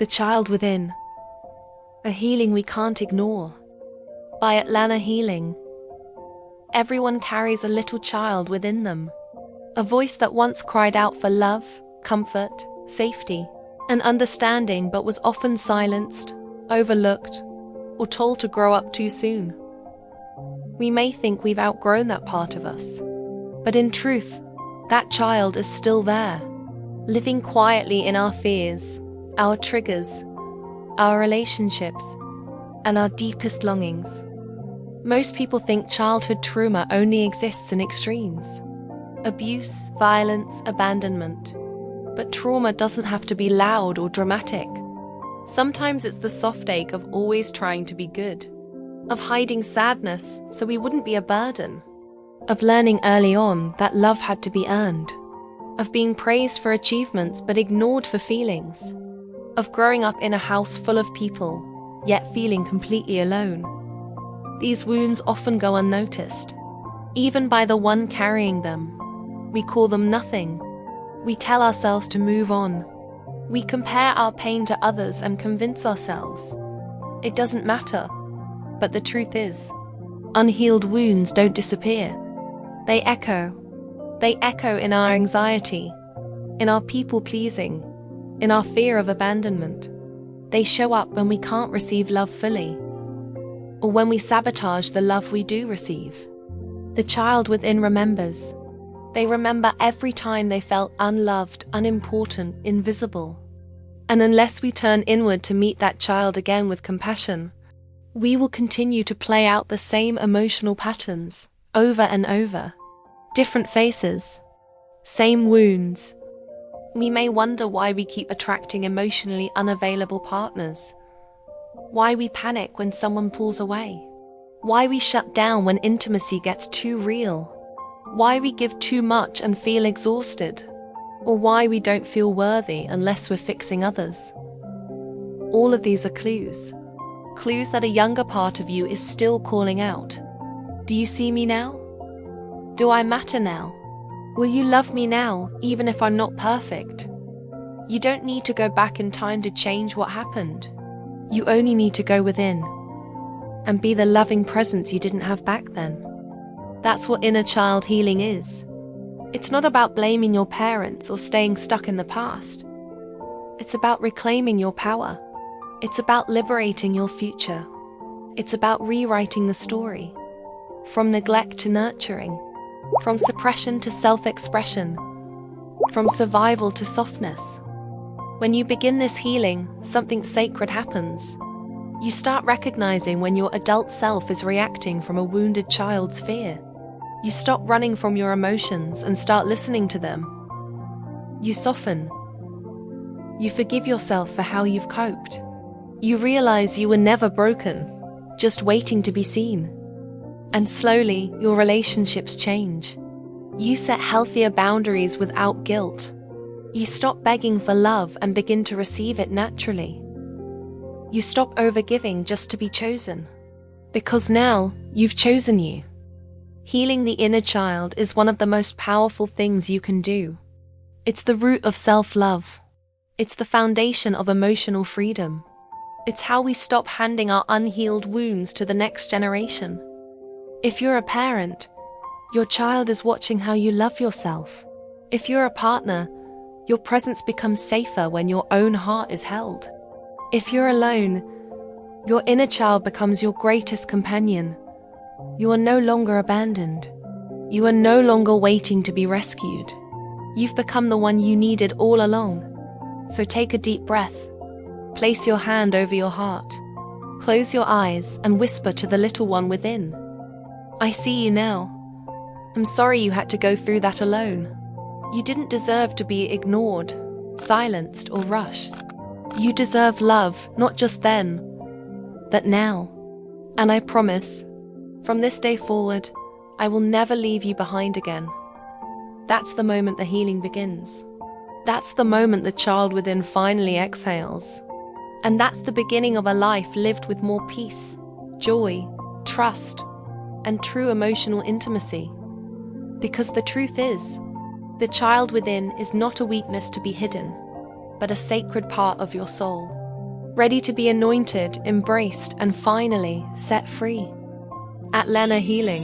The child within. A healing we can't ignore. By Atlanna Healing. Everyone carries a little child within them. A voice that once cried out for love, comfort, safety, and understanding, but was often silenced, overlooked, or told to grow up too soon. We may think we've outgrown that part of us, but in truth, that child is still there, living quietly in our fears, our triggers, our relationships, and our deepest longings. Most people think childhood trauma only exists in extremes: abuse, violence, abandonment. But trauma doesn't have to be loud or dramatic. Sometimes it's the soft ache of always trying to be good, of hiding sadness so we wouldn't be a burden, of learning early on that love had to be earned, of being praised for achievements but ignored for feelings, of growing up in a house full of people, yet feeling completely alone. These wounds often go unnoticed, even by the one carrying them. We call them nothing. We tell ourselves to move on. We compare our pain to others and convince ourselves it doesn't matter. But the truth is, unhealed wounds don't disappear. They echo. They echo in our anxiety, in our people-pleasing, in our fear of abandonment. They show up when we can't receive love fully, or when we sabotage the love we do receive. The child within remembers. They remember every time they felt unloved, unimportant, invisible. And unless we turn inward to meet that child again with compassion, we will continue to play out the same emotional patterns over and over. Different faces, same wounds. We may wonder why we keep attracting emotionally unavailable partners, why we panic when someone pulls away, why we shut down when intimacy gets too real, why we give too much and feel exhausted, or why we don't feel worthy unless we're fixing others. All of these are clues. Clues that a younger part of you is still calling out. Do you see me now? Do I matter now? Will you love me now, even if I'm not perfect? You don't need to go back in time to change what happened. You only need to go within and be the loving presence you didn't have back then. That's what inner child healing is. It's not about blaming your parents or staying stuck in the past. It's about reclaiming your power. It's about liberating your future. It's about rewriting the story. From neglect to nurturing. From suppression to self-expression. From survival to softness. When you begin this healing, something sacred happens. You start recognizing when your adult self is reacting from a wounded child's fear. You stop running from your emotions and start listening to them. You soften. You forgive yourself for how you've coped. You realize you were never broken, just waiting to be seen. And slowly, your relationships change. You set healthier boundaries without guilt. You stop begging for love and begin to receive it naturally. You stop overgiving just to be chosen. Because now, you've chosen you. Healing the inner child is one of the most powerful things you can do. It's the root of self-love. It's the foundation of emotional freedom. It's how we stop handing our unhealed wounds to the next generation. If you're a parent, your child is watching how you love yourself. If you're a partner, your presence becomes safer when your own heart is held. If you're alone, your inner child becomes your greatest companion. You are no longer abandoned. You are no longer waiting to be rescued. You've become the one you needed all along. So take a deep breath. Place your hand over your heart. Close your eyes and whisper to the little one within. I see you now. I'm sorry you had to go through that alone. You didn't deserve to be ignored, silenced, or rushed. You deserve love, not just then, but now. And I promise, from this day forward, I will never leave you behind again. That's the moment the healing begins. That's the moment the child within finally exhales. And that's the beginning of a life lived with more peace, joy, trust, and true emotional intimacy. Because the truth is, the child within is not a weakness to be hidden, but a sacred part of your soul. ready to be anointed, embraced, and finally set free. Atlanna Healing.